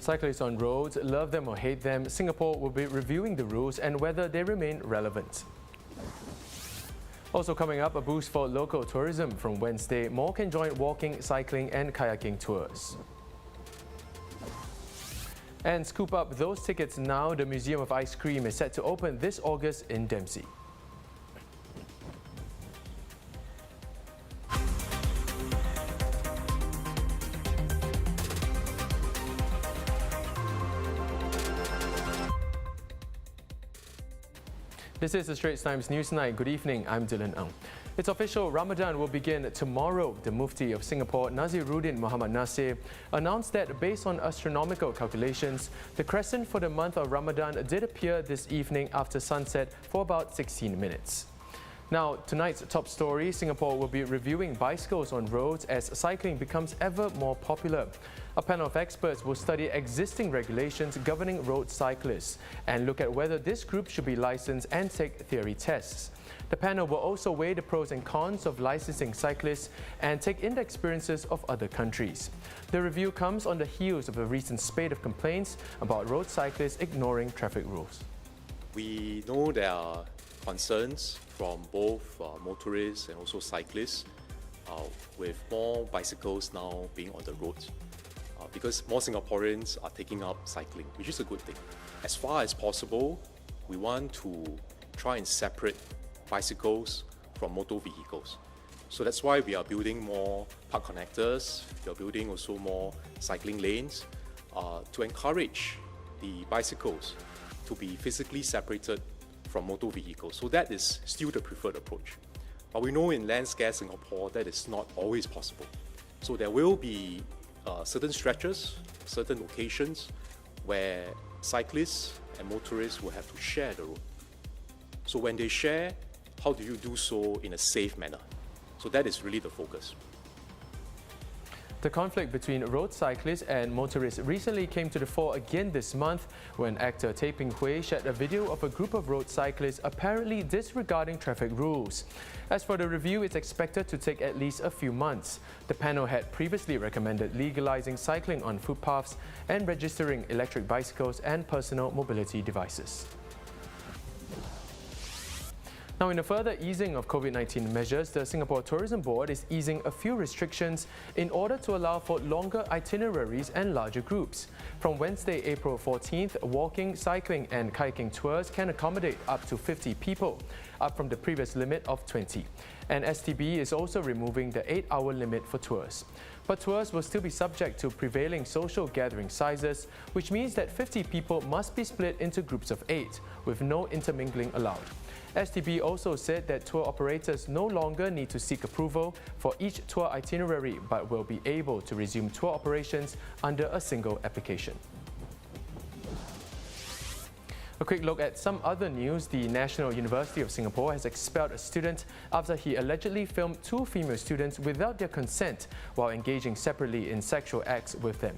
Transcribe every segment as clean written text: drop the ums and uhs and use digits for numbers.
Cyclists on roads, love them or hate them, Singapore will be reviewing the rules and whether they remain relevant. Also coming up, a boost for local tourism. From Wednesday, more can join walking, cycling and kayaking tours. And scoop up those tickets now. The Museum of Ice Cream is set to open this August in Dempsey. This is the Straits Times Newsnight. Good evening, I'm Dylan Ng. It's official, Ramadan will begin tomorrow. The Mufti of Singapore, Naziruddin Muhammad Nasir, announced that based on astronomical calculations, the crescent for the month of Ramadan did appear this evening after sunset for about 16 minutes. Now, tonight's top story, Singapore will be reviewing bicycles on roads as cycling becomes ever more popular. A panel of experts will study existing regulations governing road cyclists and look at whether this group should be licensed and take theory tests. The panel will also weigh the pros and cons of licensing cyclists and take in the experiences of other countries. The review comes on the heels of a recent spate of complaints about road cyclists ignoring traffic rules. We know there are concerns from both motorists and also cyclists with more bicycles now being on the roads because more Singaporeans are taking up cycling, which is a good thing. As far as possible, we want to try and separate bicycles from motor vehicles. So that's why we are building more park connectors, we are building also more cycling lanes to encourage the bicycles to be physically separated from motor vehicles. So that is still the preferred approach. But we know in landscape Singapore that is not always possible. So there will be certain stretches, certain locations where cyclists and motorists will have to share the road. So when they share, how do you do so in a safe manner? So that is really the focus. The conflict between road cyclists and motorists recently came to the fore again this month when actor Tay Ping Hui shared a video of a group of road cyclists apparently disregarding traffic rules. As for the review, it's expected to take at least a few months. The panel had previously recommended legalizing cycling on footpaths and registering electric bicycles and personal mobility devices. Now, in a further easing of COVID-19 measures, the Singapore Tourism Board is easing a few restrictions in order to allow for longer itineraries and larger groups. From Wednesday, April 14th, walking, cycling and kayaking tours can accommodate up to 50 people, up from the previous limit of 20. And STB is also removing the 8-hour limit for tours. But tours will still be subject to prevailing social gathering sizes, which means that 50 people must be split into groups of 8, with no intermingling allowed. STB also said that tour operators no longer need to seek approval for each tour itinerary, but will be able to resume tour operations under a single application. A quick look at some other news. The National University of Singapore has expelled a student after he allegedly filmed 2 female students without their consent while engaging separately in sexual acts with them.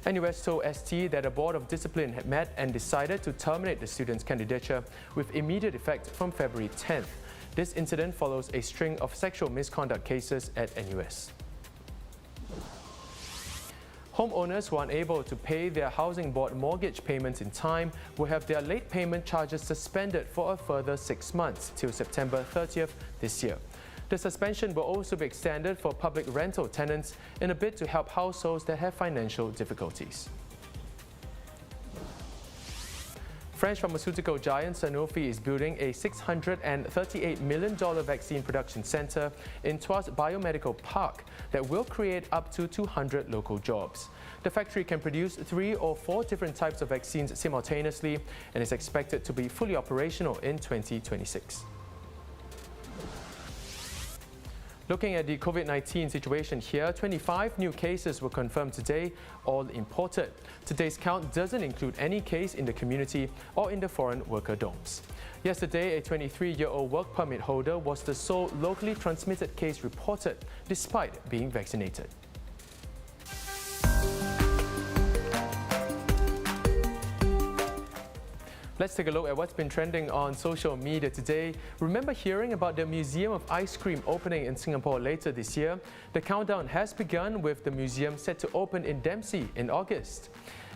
NUS told ST that a board of discipline had met and decided to terminate the student's candidature with immediate effect from February 10th. This incident follows a string of sexual misconduct cases at NUS. Homeowners who are unable to pay their housing board mortgage payments in time will have their late payment charges suspended for a further 6 months till September 30th this year. The suspension will also be extended for public rental tenants in a bid to help households that have financial difficulties. French pharmaceutical giant Sanofi is building a $638 million vaccine production center in Tuas Biomedical Park that will create up to 200 local jobs. The factory can produce 3 or 4 different types of vaccines simultaneously and is expected to be fully operational in 2026. Looking at the COVID-19 situation here, 25 new cases were confirmed today, all imported. Today's count doesn't include any case in the community or in the foreign worker dorms. Yesterday, a 23-year-old work permit holder was the sole locally transmitted case reported, despite being vaccinated. Let's take a look at what's been trending on social media today. Remember hearing about the Museum of Ice Cream opening in Singapore later this year? The countdown has begun with the museum set to open in Dempsey in August.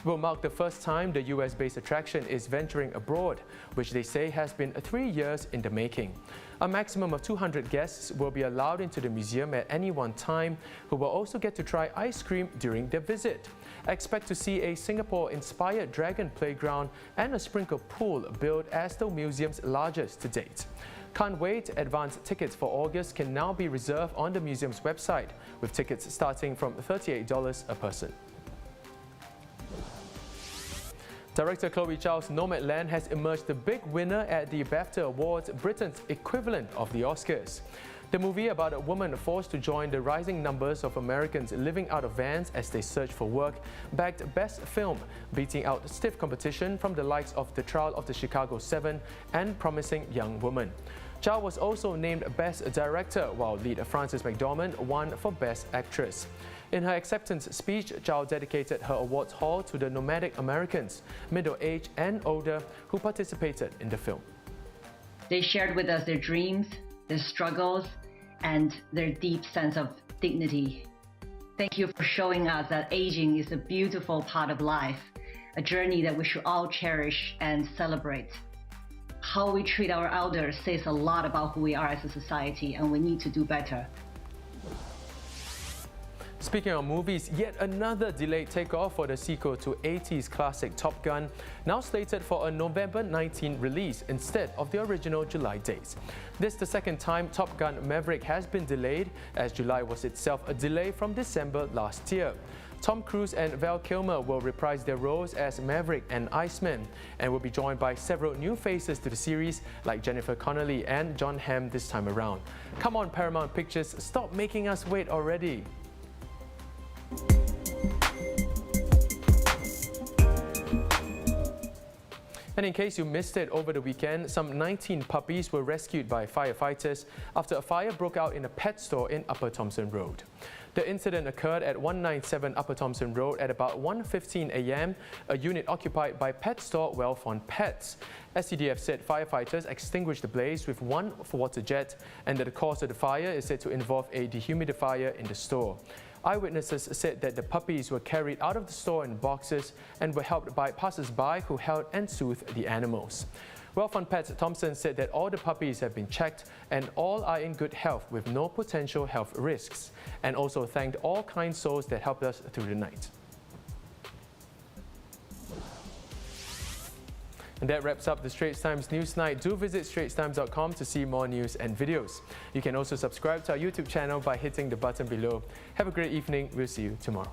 will mark the first time the US-based attraction is venturing abroad, which they say has been 3 years in the making. A maximum of 200 guests will be allowed into the museum at any one time, who will also get to try ice cream during their visit. Expect to see a Singapore-inspired dragon playground and a sprinkle pool billed as the museum's largest to date. Can't wait! Advance tickets for August can now be reserved on the museum's website, with tickets starting from $38 a person. Director Chloe Zhao's Nomadland has emerged the big winner at the BAFTA Awards, Britain's equivalent of the Oscars. The movie about a woman forced to join the rising numbers of Americans living out of vans as they search for work bagged Best Film, beating out stiff competition from the likes of The Trial of the Chicago 7 and Promising Young Woman. Zhao was also named Best Director, while lead Frances McDormand won for Best Actress. In her acceptance speech, Zhao dedicated her awards haul to the nomadic Americans, middle-aged and older, who participated in the film. They shared with us their dreams, their struggles, and their deep sense of dignity. Thank you for showing us that aging is a beautiful part of life, a journey that we should all cherish and celebrate. How we treat our elders says a lot about who we are as a society, and we need to do better. Speaking of movies, yet another delayed takeoff for the sequel to 80s classic Top Gun, now slated for a November 19 release instead of the original July date. This is the second time Top Gun Maverick has been delayed, as July was itself a delay from December last year. Tom Cruise and Val Kilmer will reprise their roles as Maverick and Iceman, and will be joined by several new faces to the series like Jennifer Connelly and Jon Hamm this time around. Come on, Paramount Pictures, stop making us wait already! And in case you missed it over the weekend, some 19 puppies were rescued by firefighters after a fire broke out in a pet store in Upper Thomson Road. The incident occurred at 197 Upper Thomson Road at about 1:15 a.m., a unit occupied by pet store Wellfond Pets. STDF said firefighters extinguished the blaze with one water jet, and that the cause of the fire is said to involve a dehumidifier in the store. Eyewitnesses said that the puppies were carried out of the store in boxes and were helped by passers-by who held and soothed the animals. Wellfond Pets Thompson said that all the puppies have been checked and all are in good health with no potential health risks, and also thanked all kind souls that helped us through the night. And that wraps up the Straits Times Newsnight. Do visit straitstimes.com to see more news and videos. You can also subscribe to our YouTube channel by hitting the button below. Have a great evening. We'll see you tomorrow.